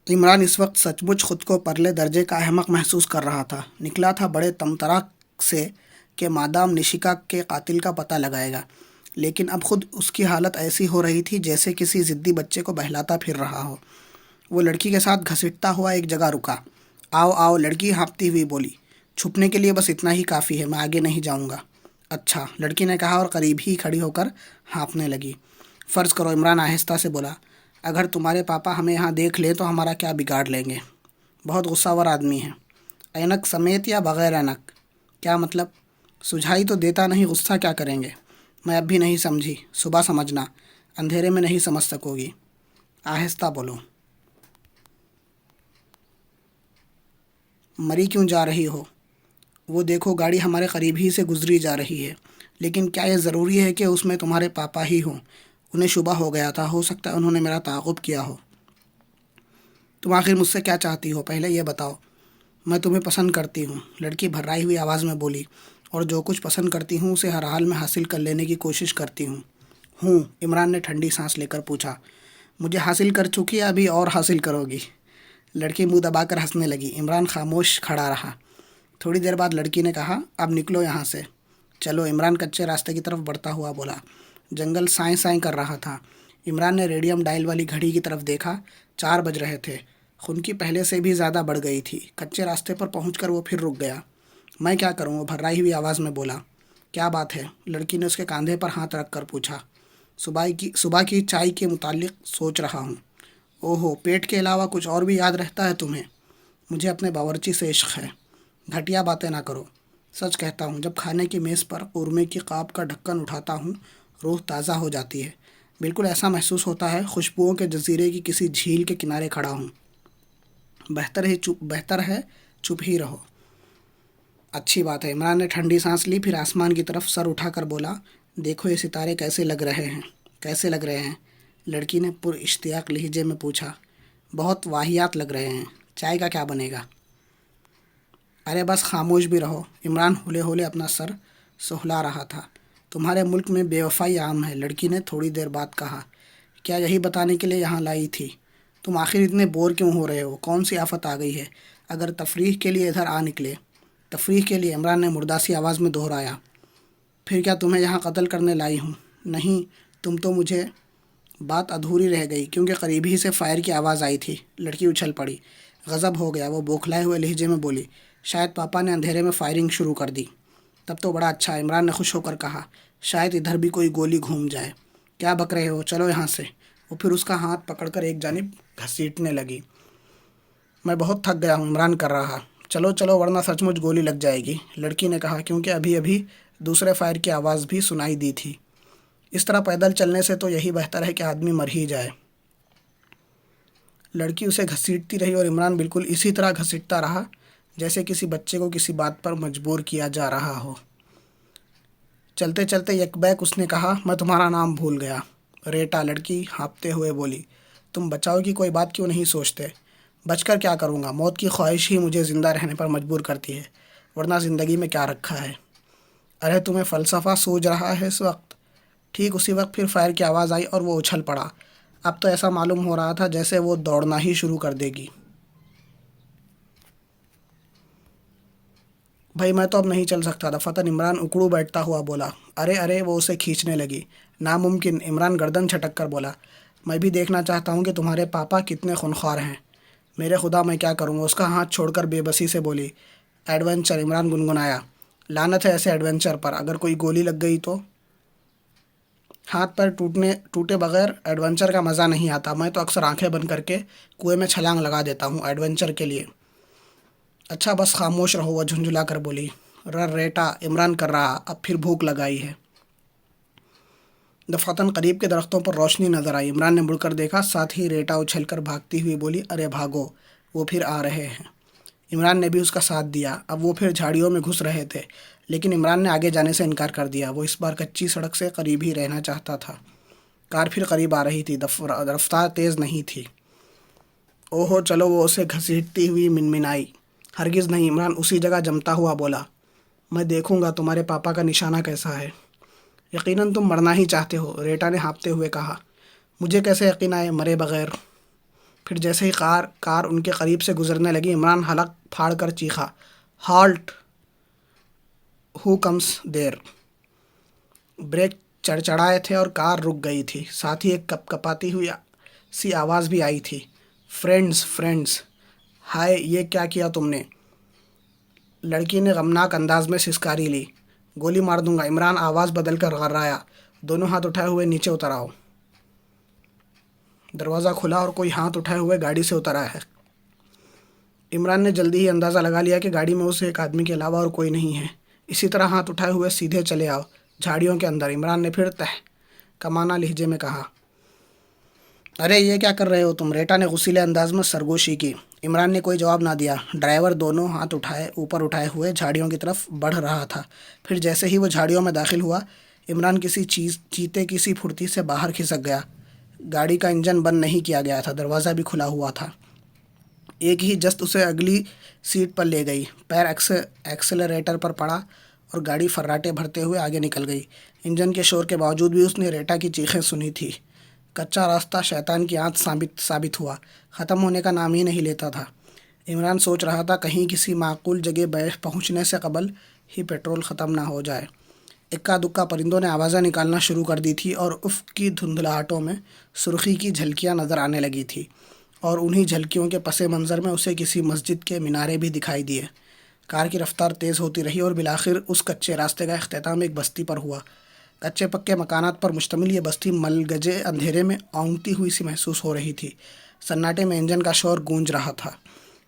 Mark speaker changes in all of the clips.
Speaker 1: عمران اس وقت سچ مچ خود کو پرلے درجے کا احمق محسوس کر رہا تھا۔ نکلا تھا بڑے تمطراق سے کہ مادام نشیکا کے قاتل کا پتہ لگائے گا، لیکن اب خود اس کی حالت ایسی ہو رہی تھی جیسے کسی ضدی بچے کو بہلاتا پھر رہا ہو۔ وہ لڑکی کے ساتھ گھسٹتا ہوا ایک جگہ رکا۔ آؤ آؤ، لڑکی ہانپتی ہوئی بولی۔ چھپنے کے لیے بس اتنا ہی کافی ہے، میں آگے نہیں جاؤں گا۔ اچھا، لڑکی نے کہا اور قریب ہی کھڑی ہو کر ہانپنے لگی۔ فرض کرو، عمران آہستہ سے بولا، اگر تمہارے پاپا ہمیں یہاں دیکھ لیں تو ہمارا کیا بگاڑ لیں گے؟ بہت غصہ ور آدمی ہے۔ اینک سمیت یا بغیر اینک؟ کیا مطلب؟ سجھائی تو دیتا نہیں، غصہ کیا کریں گے؟ میں اب بھی نہیں سمجھی، صبح سمجھنا، اندھیرے میں نہیں سمجھ سکو گی۔ آہستہ بولو۔ مری کیوں جا رہی ہو؟ وہ دیکھو، گاڑی ہمارے قریب ہی سے گزری جا رہی ہے، لیکن کیا یہ ضروری ہے کہ اس میں تمہارے پاپا ہی ہوں؟ انہیں شبہ ہو گیا تھا، ہو سکتا ہے انہوں نے میرا تعاقب کیا ہو۔ تم آخر مجھ سے کیا چاہتی ہو، پہلے یہ بتاؤ۔ میں تمہیں پسند کرتی ہوں، لڑکی بھررائی ہوئی آواز میں بولی، اور جو کچھ پسند کرتی ہوں اسے ہر حال میں حاصل کر لینے کی کوشش کرتی ہوں۔ عمران نے ٹھنڈی سانس لے کر پوچھا۔ مجھے حاصل کر چکی یا ابھی اور حاصل کرو گی؟ لڑکی منہ دبا کر ہنسنے لگی۔ عمران خاموش کھڑا رہا۔ تھوڑی دیر بعد لڑکی نے کہا، اب نکلو یہاں سے، چلو۔ عمران کچے راستے کی طرف بڑھتا ہوا بولا۔ جنگل سائیں سائیں کر رہا تھا۔ عمران نے ریڈیم ڈائل والی گھڑی کی طرف دیکھا۔ 4 بج رہے تھے۔ خنکی پہلے سے بھی زیادہ بڑھ گئی تھی۔ کچے راستے پر پہنچ کر وہ پھر رک گیا۔ میں کیا کروں؟ وہ بھررائی ہوئی آواز میں بولا۔ کیا بات ہے؟ لڑکی نے اس کے کاندھے پر ہاتھ رکھ کر پوچھا۔ صبح کی چائے کے متعلق سوچ رہا ہوں۔ اوہو، پیٹ کے علاوہ کچھ اور بھی یاد رہتا ہے تمہیں؟ مجھے اپنے باورچی سے عشق ہے۔ گھٹیا باتیں نہ کرو۔ سچ کہتا ہوں، جب کھانے کی میز پر قورمے کی قاب کا ڈھکن اٹھاتا ہوں، روح تازہ ہو جاتی ہے۔ بالکل ایسا محسوس ہوتا ہے خوشبوؤں کے جزیرے کی کسی جھیل کے کنارے کھڑا ہوں۔ بہتر ہے چپ ہی رہو۔ اچھی بات ہے۔ عمران نے ٹھنڈی سانس لی، پھر آسمان کی طرف سر اٹھا کر بولا، دیکھو یہ ستارے کیسے لگ رہے ہیں؟ کیسے لگ رہے ہیں؟ لڑکی نے پر اشتیاق لہجے میں پوچھا۔ بہت واہیات لگ رہے ہیں۔ چائے کا کیا بنے گا؟ ارے بس خاموش بھی رہو۔ عمران ہولے ہولے اپنا سر سہلا رہا تھا۔ تمہارے ملک میں بے وفائی عام ہے، لڑکی نے تھوڑی دیر بعد کہا۔ کیا یہی بتانے کے لیے یہاں لائی تھی؟ تم آخر اتنے بور کیوں ہو رہے ہو؟ کون سی آفت آ گئی ہے؟ اگر تفریح کے لیے ادھر آ نکلے۔ تفریح کے لیے؟ عمران نے مرداسی آواز میں دہرایا۔ پھر کیا تمہیں یہاں قتل کرنے لائی ہوں؟ نہیں، تم تو مجھے… بات ادھوری رہ گئی کیونکہ قریب ہی سے فائر کی آواز آئی تھی۔ لڑکی اچھل پڑی۔ غضب ہو گیا، وہ بوکھلائے ہوئے لہجے میں بولی، شاید پاپا نے اندھیرے میں فائرنگ شروع کر دی۔ تب تو بڑا اچھا، عمران نے خوش ہو کر کہا، شاید ادھر بھی کوئی گولی گھوم جائے۔ کیا بک رہے ہو، چلو یہاں سے۔ وہ پھر اس کا ہاتھ پکڑ کر ایک جانب گھسیٹنے لگی۔ میں بہت تھک گیا ہوں، عمران کر رہا۔ چلو چلو ورنہ سچ مچ گولی لگ جائے گی، لڑکی نے کہا، کیونکہ ابھی ابھی دوسرے فائر کی آواز بھی سنائی دی تھی۔ اس طرح پیدل چلنے سے تو یہی بہتر ہے کہ آدمی مر ہی جائے۔ لڑکی اسے گھسیٹتی رہی اور عمران بالکل اسی طرح گھسیٹتا رہا جیسے کسی بچے کو کسی بات پر مجبور کیا جا رہا ہو۔ چلتے چلتے یک بیک اس نے کہا، میں تمہارا نام بھول گیا۔ ریٹا، لڑکی ہانپتے ہوئے بولی۔ تم بچاؤ کی کوئی بات کیوں نہیں سوچتے؟ بچ کر کیا کروں گا؟ موت کی خواہش ہی مجھے زندہ رہنے پر مجبور کرتی ہے، ورنہ زندگی میں کیا رکھا ہے؟ ارے تمہیں فلسفہ سوچ رہا ہے اس وقت؟ ٹھیک اسی وقت پھر فائر کی آواز آئی اور وہ اچھل پڑا۔ اب تو ایسا معلوم ہو رہا تھا جیسے وہ دوڑنا ہی شروع کر دے گی۔ بھائی میں تو اب نہیں چل سکتا، دفعتاً عمران اکڑو بیٹھتا ہوا بولا۔ ارے ارے، وہ اسے کھینچنے لگی۔ ناممکن، عمران گردن جھٹک کر بولا، میں بھی دیکھنا چاہتا ہوں کہ تمہارے پاپا کتنے خونخوار ہیں۔ میرے خدا، میں کیا کروں؟ اس کا ہاتھ چھوڑ کر بے بسی سے بولی۔ ایڈونچر، عمران گنگنایا۔ لعنت ہے ایسے ایڈونچر پر، اگر کوئی گولی لگ گئی تو؟ ہاتھ پیر ٹوٹے بغیر ایڈونچر کا مزہ نہیں آتا۔ میں تو اکثر آنکھیں بند کر کے کنویں میں چھلانگ لگا دیتا ہوں ایڈونچر کے لیے۔ اچھا بس خاموش رہو، وہ جھنجھلا کر بولی۔ ریٹا، عمران کر رہا، اب پھر بھوک لگائی ہے۔ دفعتاً قریب کے درختوں پر روشنی نظر آئی۔ عمران نے مڑ کر دیکھا، ساتھ ہی ریٹا اچھل کر بھاگتی ہوئی بولی، ارے بھاگو، وہ پھر آ رہے ہیں۔ عمران نے بھی اس کا ساتھ دیا۔ اب وہ پھر جھاڑیوں میں گھس رہے تھے، لیکن عمران نے آگے جانے سے انکار کر دیا۔ وہ اس بار کچی سڑک سے قریب ہی رہنا چاہتا تھا۔ کار پھر قریب آ رہی تھی، رفتار تیز نہیں تھی۔ اوہو چلو، وہ اسے گھسیٹتی ہوئی منمنائی۔ ہرگز نہیں، عمران اسی جگہ جمتا ہوا بولا، میں دیکھوں گا تمہارے پاپا کا نشانہ کیسا ہے۔ یقیناً تم مرنا ہی چاہتے ہو، ریٹا نے ہانپتے ہوئے کہا۔ مجھے کیسے یقین آئے مرے بغیر؟ پھر جیسے ہی کار ان کے قریب سے گزرنے لگی، عمران حلق پھاڑ کر چیخا، ہالٹ، ہو کمس دیر۔ بریک چڑچڑائے تھے اور کار رک گئی تھی، ساتھ ہی ایک کپ کپاتی ہوئی سی آواز بھی آئی تھی، فرینڈز فرینڈز۔ ہائے، یہ کیا کیا تم نے؟ لڑکی نے غمناک انداز میں سسکاری لی۔ گولی مار دوں گا، عمران آواز بدل کر غرایا، دونوں ہاتھ اٹھائے ہوئے نیچے اتر آؤ۔ دروازہ کھلا اور کوئی ہاتھ اٹھائے ہوئے گاڑی سے اترا ہے۔ عمران نے جلدی ہی اندازہ لگا لیا کہ گاڑی میں اسے ایک آدمی کے علاوہ اور کوئی نہیں ہے۔ اسی طرح ہاتھ اٹھائے ہوئے سیدھے چلے آؤ جھاڑیوں کے اندر۔ عمران نے پھر کمانہ لہجے میں کہا، ارے یہ کیا کر رہے ہو تم؟ ریٹا نے غصیلے انداز میں سرگوشی کی۔ عمران نے کوئی جواب نہ دیا۔ ڈرائیور دونوں ہاتھ اوپر اٹھائے ہوئے جھاڑیوں کی طرف بڑھ رہا تھا۔ پھر جیسے ہی وہ جھاڑیوں میں داخل ہوا، عمران کسی چیتے کی سی پھرتی سے باہر کھسک گیا۔ گاڑی کا انجن بند نہیں کیا گیا تھا، دروازہ بھی کھلا ہوا تھا۔ ایک ہی جست اسے اگلی سیٹ پر لے گئی، پیر ایکسلریٹر پر پڑا اور گاڑی فراٹے بھرتے ہوئے آگے نکل گئی۔ انجن کے شور کے باوجود بھی اس نے ریٹا کی چیخیں سنی تھی۔ کچا راستہ شیطان کی آنچ ثابت ہوا، ختم ہونے کا نام ہی نہیں لیتا تھا۔ عمران سوچ رہا تھا کہیں کسی معقول جگہ پہنچنے سے قبل ہی پیٹرول ختم نہ ہو جائے۔ اکا دکا پرندوں نے آوازیں نکالنا شروع کر دی تھی اور افق کی دھندلاہٹوں میں سرخی کی جھلکیاں نظر آنے لگی تھی، اور انہی جھلکیوں کے پس منظر میں اسے کسی مسجد کے مینارے بھی دکھائی دیے۔ کار کی رفتار تیز ہوتی رہی اور بالآخر اس کچے راستے کا اختتام ایک بستی پر ہوا۔ کچے پکے مکانات پر مشتمل یہ بستی ملگجے اندھیرے میں اونگتی ہوئی سی محسوس ہو رہی تھی۔ سناٹے میں انجن کا شور گونج رہا تھا۔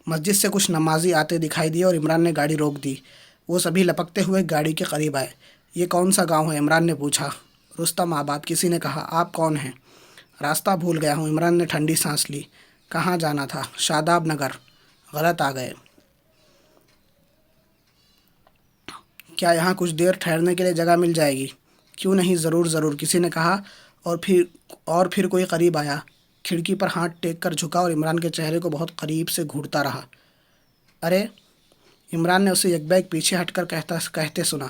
Speaker 1: مسجد سے کچھ نمازی آتے دکھائی دیے اور عمران نے گاڑی روک دی۔ وہ سبھی لپکتے ہوئے گاڑی کے قریب آئے۔ یہ کون سا گاؤں ہے؟ عمران نے پوچھا۔ رستم آباد، کسی نے کہا۔ آپ کون ہیں؟ راستہ بھول گیا ہوں، عمران نے ٹھنڈی سانس لی۔ کہاں جانا تھا؟ شاداب نگر۔ غلط آ گئے۔ کیا یہاں کچھ دیر ٹھہرنے کے لیے جگہ مل جائے گی؟ کیوں نہیں، ضرور ضرور، کسی نے کہا، اور پھر کوئی قریب آیا، کھڑکی پر ہاتھ ٹیک کر جھکا اور عمران کے چہرے کو بہت قریب سے گھورتا رہا۔ ارے! عمران نے اسے یک بیک پیچھے ہٹ کر کہتے سنا،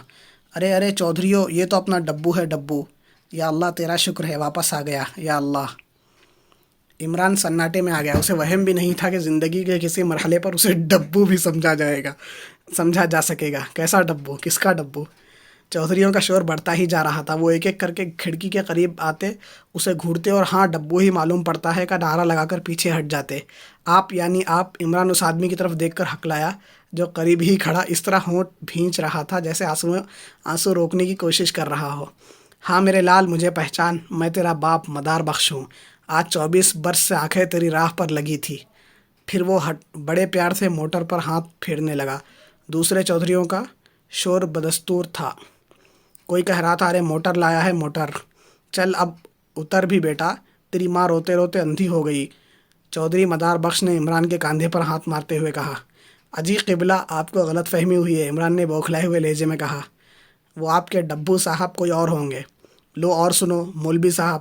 Speaker 1: ارے چودھریو، یہ تو اپنا ڈبو ہے، ڈبو۔ یا اللہ تیرا شکر ہے، واپس آ گیا، یا اللہ۔ عمران سناٹے میں آ گیا۔ اسے وہم بھی نہیں تھا کہ زندگی کے کسی مرحلے پر اسے ڈبو بھی سمجھا جا سکے گا۔ کیسا ڈبو؟ کس کا ڈبو؟ چودھریوں کا شور بڑھتا ہی جا رہا تھا۔ وہ ایک ایک کر کے کھڑکی کے قریب آتے، اسے گھورتے اور ہاں ڈبو ہی معلوم پڑتا ہے کا نعرہ لگا کر پیچھے ہٹ جاتے۔ آپ یعنی آپ؟ عمران اس آدمی کی طرف دیکھ کر ہکلایا جو قریب ہی کھڑا اس طرح ہونٹ بھینچ رہا تھا جیسے آنسو روکنے کی کوشش کر رہا ہو۔ ہاں میرے لال، مجھے پہچان، میں تیرا باپ مدار بخش ہوں۔ آج 24 برس سے آنکھیں تیری راہ پر لگی تھی۔ پھر وہ بڑے پیار سے موٹر پر ہاتھ پھیرنے لگا۔ دوسرے چودھریوں کا شور بدستور تھا۔ کوئی کہہ رہا تھا، ارے موٹر لایا ہے، موٹر! چل اب اتر بھی بیٹا، تیری ماں روتے روتے اندھی ہو گئی۔ چودھری مدار بخش نے عمران کے کاندھے پر ہاتھ مارتے ہوئے کہا۔ اجی قبلہ، آپ کو غلط فہمی ہوئی ہے، عمران نے بوکھلائے ہوئے لہجے میں کہا۔ وہ آپ کے ڈبو صاحب کوئی اور ہوں گے۔ لو اور سنو مولوی صاحب،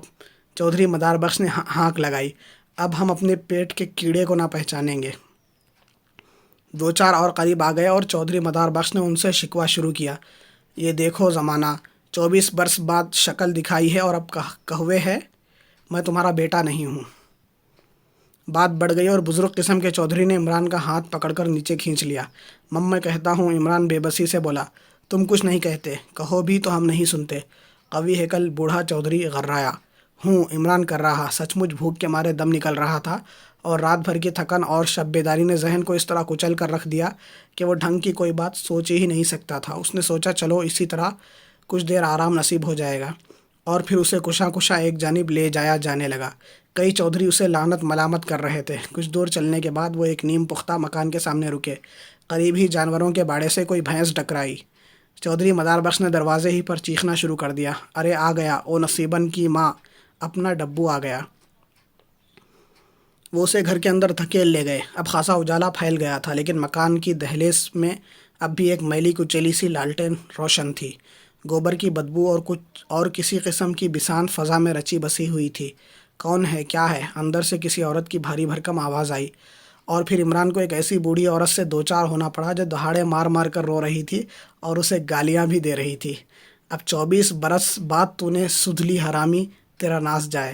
Speaker 1: چودھری مدار بخش نے ہانک لگائی، اب ہم اپنے پیٹ کے کیڑے کو نہ پہچانیں گے۔ دو چار اور قریب آ گئے اور چودھری مدار بخش نے ان سے شکوہ شروع کیا۔ یہ دیکھو زمانہ، 24 برس بعد شکل دکھائی ہے اور اب کہوے ہے میں تمہارا بیٹا نہیں ہوں۔ بات بڑھ گئی اور بزرگ قسم کے چودھری نے عمران کا ہاتھ پکڑ کر نیچے کھینچ لیا۔ میں کہتا ہوں، عمران بے بسی سے بولا۔ تم کچھ نہیں کہتے، کہو بھی تو ہم نہیں سنتے، قوی ہیکل بوڑھا چودھری غرایا۔ ہوں، عمران کر رہا، سچ مچ بھوک کے مارے دم نکل رہا تھا، اور رات بھر کی تھکن اور شب بیداری نے ذہن کو اس طرح کچل کر رکھ دیا کہ وہ ڈھنگ کی کوئی بات سوچ ہی نہیں سکتا تھا۔ اس نے سوچا چلو اسی طرح کچھ دیر آرام نصیب ہو جائے گا، اور پھر اسے کشاں ایک جانب لے جایا جانے لگا۔ کئی چودھری اسے لعنت ملامت کر رہے تھے۔ کچھ دور چلنے کے بعد وہ ایک نیم پختہ مکان کے سامنے رکے۔ قریب ہی جانوروں کے باڑے سے کوئی بھینس ٹکرائی۔ چودھری مدار بخش نے دروازے ہی پر چیخنا شروع کر دیا، ارے آ گیا، او نصیبن کی ماں، اپنا ڈبو آ گیا۔ وہ اسے گھر کے اندر دھکیل لے گئے۔ اب خاصا اجالا پھیل گیا تھا، لیکن مکان کی دہلیز میں اب بھی ایک میلی کچیلی سی لالٹین روشن تھی۔ گوبر کی بدبو اور کسی قسم کی بسان فضا میں رچی بسی ہوئی تھی۔ کون ہے؟ کیا ہے؟ اندر سے کسی عورت کی بھاری بھرکم آواز آئی، اور پھر عمران کو ایک ایسی بوڑھی عورت سے دو چار ہونا پڑا جو دہاڑے مار مار کر رو رہی تھی اور اسے گالیاں بھی دے رہی تھی۔ اب 24 برس بعد تو نے سدھ لی حرامی، تیرا ناس جائے۔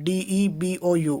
Speaker 1: DEBOU,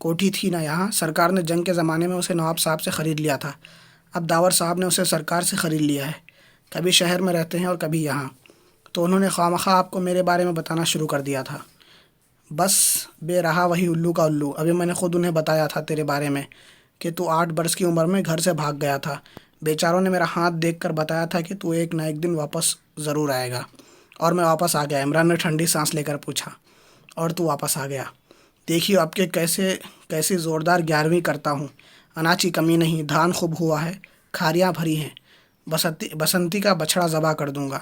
Speaker 1: کوٹھی تھی نا یہاں، سرکار نے جنگ کے زمانے میں اسے نواب صاحب سے خرید لیا تھا، اب داور صاحب نے اسے سرکار سے خرید لیا ہے، کبھی شہر میں رہتے ہیں اور کبھی یہاں، تو انہوں نے خواہ آپ کو میرے بارے میں بتانا شروع کر دیا تھا۔ بس بے رہا وہی الو کا الو، ابھی میں نے خود انہیں بتایا تھا تیرے بارے میں کہ تو 8 برس کی عمر میں گھر سے بھاگ گیا تھا، بیچاروں نے میرا ہاتھ دیکھ کر بتایا تھا کہ تو ایک نہ ایک دن واپس ضرور آئے گا، اور میں واپس آ گیا۔ عمران نے ٹھنڈی سانس لے کر پوچھا، اور تو واپس آ گیا؟ دیکھیے اب کے کیسی زوردار 11ویں کرتا ہوں، اناج کی کمی نہیں، دھان خوب ہوا ہے، کھاریاں بھری ہیں، بسنتی کا بچھڑا ذبح کر دوں گا۔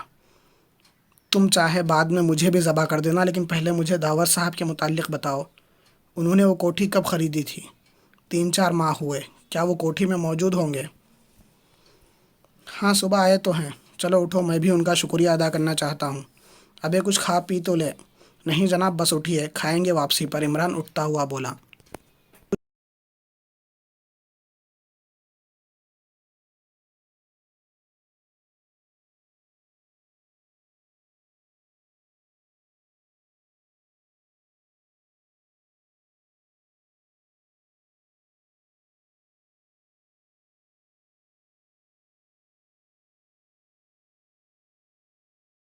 Speaker 1: تم چاہے بعد میں مجھے بھی ذبح کر دینا، لیکن پہلے مجھے داور صاحب کے متعلق بتاؤ، انہوں نے وہ کوٹھی کب خریدی تھی؟ 3 4 ماہ ہوئے، کیا وہ کوٹھی میں موجود ہوں گے؟ ہاں صبح آئے تو ہیں، چلو اٹھو، میں بھی ان کا شکریہ ادا کرنا چاہتا ہوں۔ ابے کچھ کھا پی تو لے۔ نہیں جناب، بس اٹھیے، کھائیں گے واپسی پر، عمران اٹھتا ہوا بولا۔